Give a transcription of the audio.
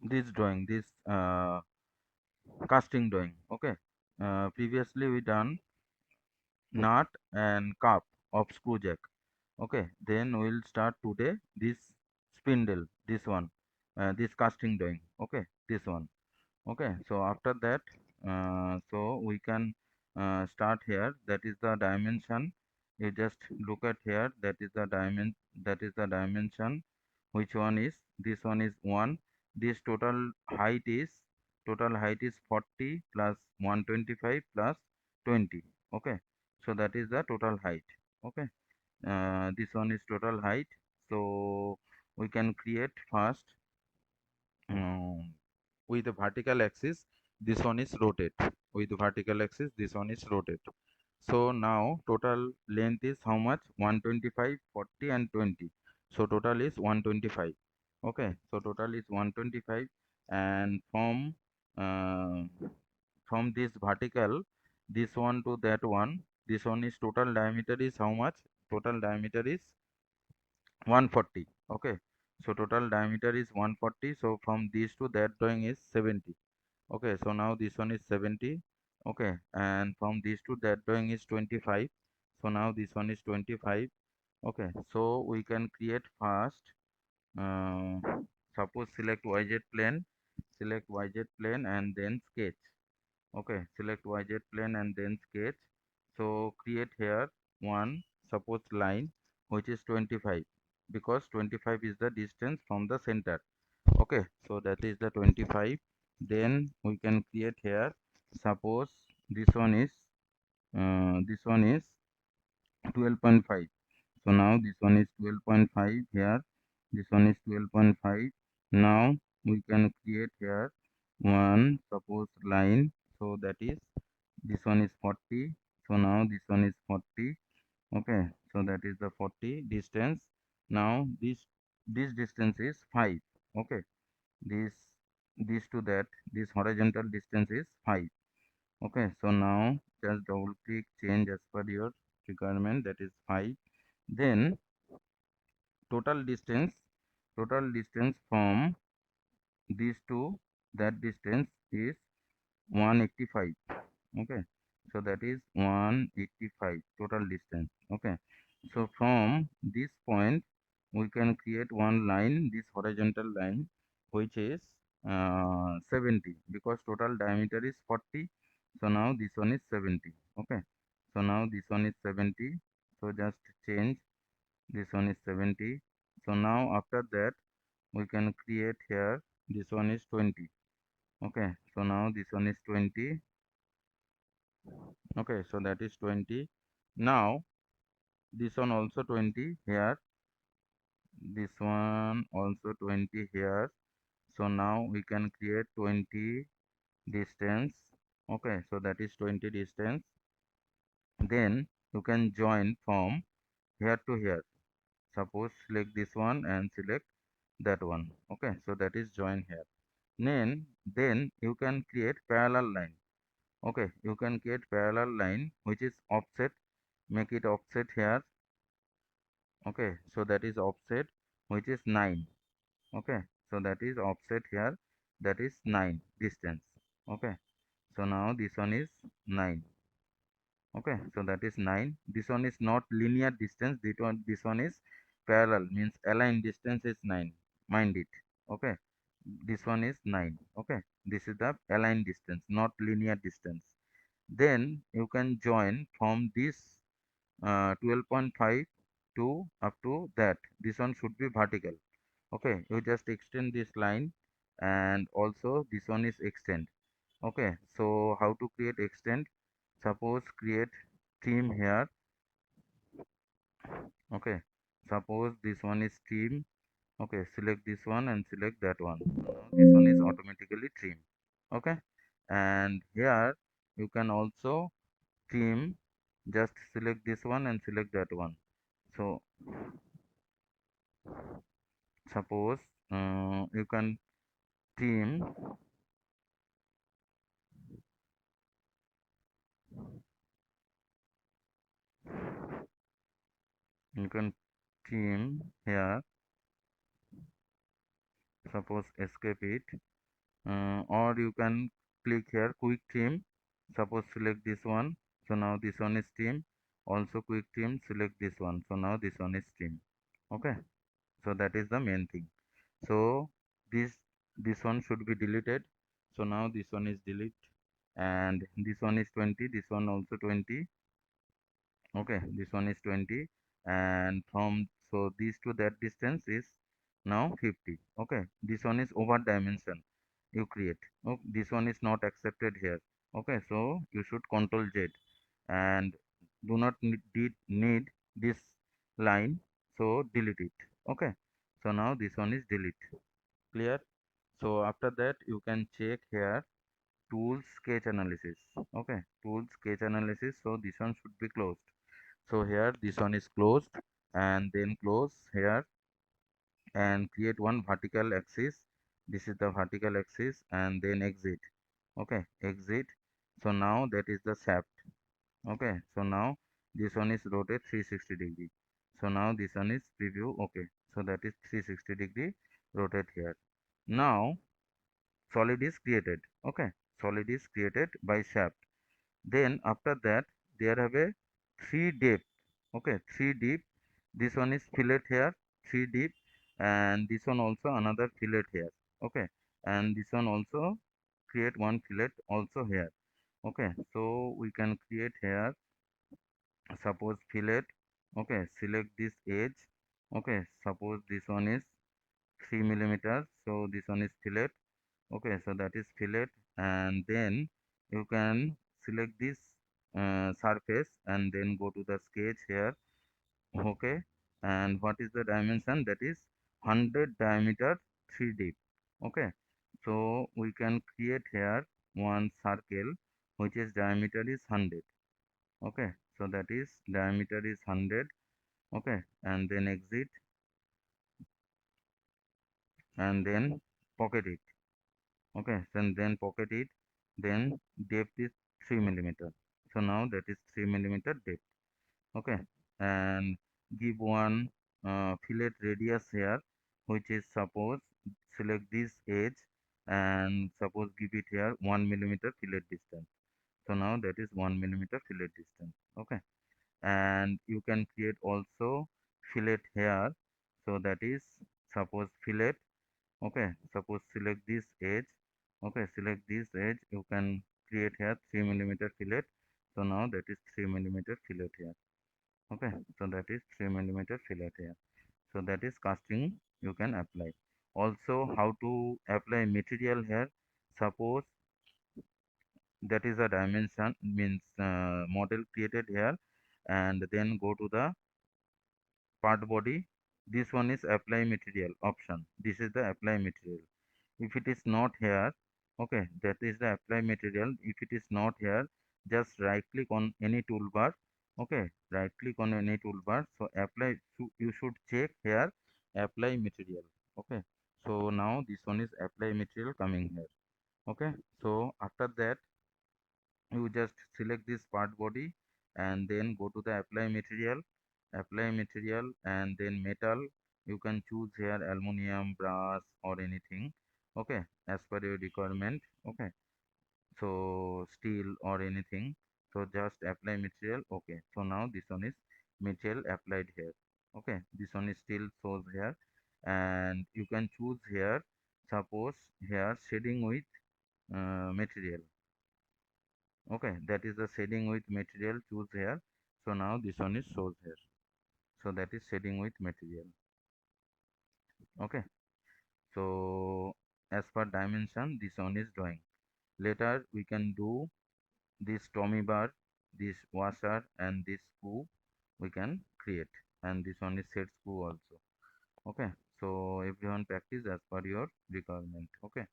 this drawing, this casting drawing. Okay, previously we done nut and cup of screw jack. Okay, then we'll start today this spindle, this one, this casting drawing. Okay, this one. Okay, so after that, so we can start here. That is the dimension. You just look at here. That is the dimension. That is the dimension. Which one is? This one is 1. This total height is 40 plus 125 plus 20. Okay, so that is the total height. Okay, this one is total height. So we can create first. With the vertical axis, this one is rotate. With the vertical axis, this one is rotate. So now total length is how much? 125, 40 and 20. So total is 125. Okay, so total is 125. And from this vertical, this one to that one, this one is total diameter is how much? Total diameter is 140. Okay, so total diameter is 140. So from this to that drawing is 70. Okay, so now this one is 70. Okay, and from this to that drawing is 25. So now this one is 25. Okay, so we can create first. uh, Suppose select YZ plane, select YZ plane and then sketch. Okay, select YZ plane and then sketch. So create here one, suppose line which is 25, because 25 is the distance from the center. Okay, so that is the 25. Then we can create here, suppose this one is 12.5. So now this one is 12.5 here, this one is 12.5. Now we can create here one, suppose line. So that is, this one is 40. So now this one is 40. Okay, so that is the 40 distance. Now this distance is 5. Okay, this this to that, this horizontal distance is 5. Okay, so now just double click, change as per your requirement, that is 5. Then total distance, total distance from these to that distance is 185. Okay, so that is 185 total distance. Okay, so from this point we can create one line, this horizontal line, which is 70, because total diameter is 40. So now this one is 70. Okay, so now this one is 70. So just change, this one is 70. So now after that we can create here, this one is 20. Okay, so now this one is 20. Okay, so that is 20. Now this one also 20 here, this one also 20 here. So now we can create 20 distance. Okay, so that is 20 distance. Then you can join from here to here. Suppose select this one and select that one. Okay, so that is join here. Then you can create parallel line. Okay, you can create parallel line which is offset. Make it offset here. Okay, so that is offset which is 9. Okay, so that is offset here, that is 9 distance. Okay, so now this one is 9. Okay, so that is 9. This one is not linear distance, this one is parallel, means aligned distance is 9. Mind it. Okay, this one is 9. Okay, this is the aligned distance, not linear distance. Then you can join from this 12.5 to up to that. This one should be vertical. Okay, you just extend this line, and also this one is extend. Okay, so how to create extend? Suppose create trim here. Okay, suppose this one is trim. Okay, select this one and select that one. This one is automatically trim. Okay, and here you can also trim. Just select this one and select that one. So suppose you can trim, you can trim here. Suppose escape it. or you can click here quick trim. Suppose select this one, so now this one is trim. Also quick trim, select this one, so now this one is trim. Okay, so that is the main thing. So this one should be deleted, so now this one is delete, and this one is 20, this one also 20. Okay, this one is 20, and from so these to that distance is now 50. Okay, this one is over dimension you create. Oh, this one is not accepted here. Okay, so you should control Z and do not need this line, so delete it. Okay, so now this one is delete. Clear? So after that you can check here tools sketch analysis. Okay, tools sketch analysis, so this one should be closed. So here this one is closed, and then close here and create one vertical axis. This is the vertical axis, and then exit. Okay, exit. So now that is the shaft. Okay, so now this one is rotate 360 degree. So now this one is preview. Okay, so that is 360 degree rotate here. Now solid is created. Okay, solid is created by shaft. Then after that there have a 3 depth. Okay, 3 deep. This one is fillet here, 3 deep, and this one also another fillet here. Okay, and this one also create one fillet also here. Okay, so we can create here, suppose fillet. Okay, select this edge. Okay, suppose this one is 3 millimeters, so this one is fillet. Okay, so that is fillet, and then you can select this surface and then go to the sketch here. Okay, and what is the dimension? That is 100 diameter 3 deep. Okay, so we can create here one circle which is diameter is 100. Okay, so that is diameter is 100. Okay, and then exit, and then pocket it. Okay, then pocket it, then depth is 3 millimeter. So now that is 3 millimeter depth. Okay, and give one fillet radius here, which is suppose select this edge and suppose give it here 1 millimeter fillet distance. So now that is 1 millimeter fillet distance. Okay, and you can create also fillet here. So that is suppose fillet. Okay, suppose select this edge. Okay, select this edge, you can create here 3 millimeter fillet. So now that is 3 millimeter fillet here. Okay, so that is 3 millimeter fillet here. So that is casting you can apply. Also how to apply material here. Suppose that is a dimension means model created here, and then go to the part body. This one is apply material option. This is the apply material. If it is not here, okay, that is the apply material. If it is not here, just right click on any toolbar. Okay, right click on any toolbar, so apply, so you should check here apply material. Okay, so now this one is apply material coming here. Okay, so after that you just select this part body and then go to the apply material, and then metal. You can choose here aluminum, brass, or anything. Okay, as per your requirement. Okay, so steel or anything. So just apply material. Okay, so now this one is material applied here. Okay, this one is still shows here, and you can choose here, suppose here shading with material. Okay, that is the shading with material, choose here. So now this one is shows here, so that is shading with material. Okay, so as per dimension this one is drawing. Later we can do this Tommy bar, this washer, and this screw we can create, and this one is set screw also. Okay, so everyone practice as per your requirement. Okay.